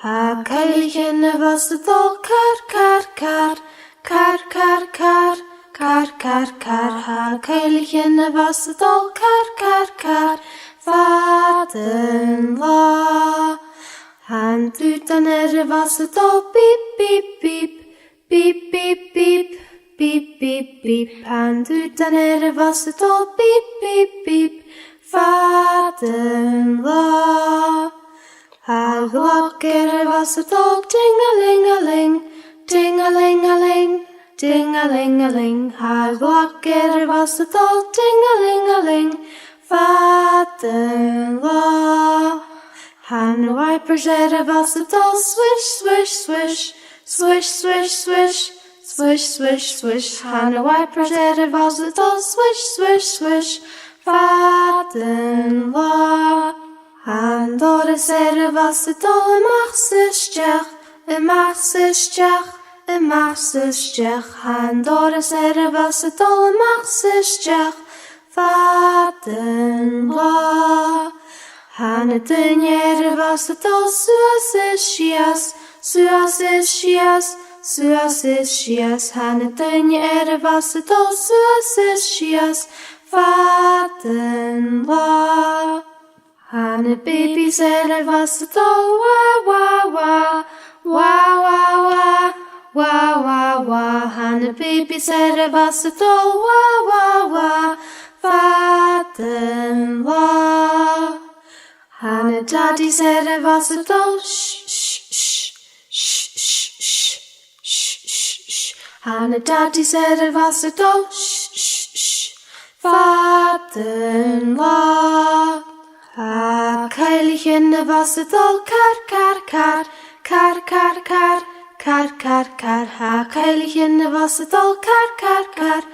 Ha cuibhlichean was the dog car, car, car, car, car, car, car, car, car. Ha cuibhlichean was the dog car, car, car, vader-in-law. Han dùdan was the dog beep, beep, beep, beep, beep, beep, beep, beep, beep. Han dùdan was the dog beep, beep, beep, vader-in-law. Ha glokker was the dog ding-a-ling-a-ling, ding-a-ling-a-ling, ding-a-ling-a-ling. Ha glokker was the dog ding-a-ling-a-ling, vader-in-law. Han wipers was the dog swish, swish, swish, swish, swish, swish, swish, swish, swish. Han wipers was the dog swish, swish, swish, vader-in-law. Han doras was the dog a-mach, a-steach, a-mach, a-steach, a-mach, a-steach. Han doras was the dog a-mach, a-steach, vader-in-law. Han daoine was the dog suas, sios, suas, sios, suas, sios. Han daoine was the dog suas, sios, vader-in-law. Han baby was the dog wah, wah, wah, wah, wah, wah, wah, wah, wah. Han baby was the dog wah, wah, wah, vader-in-law. Han daddy was the dog shh, shh, shh, shh, shh, shh, shh, shh, shh. Han daddy was the dog shh, shh, shh, vader-in-law. Ha cuibhlichean was the dog car, car, car, car, car, car, car, car, car. Ha cuibhlichean was the dog car, car, car,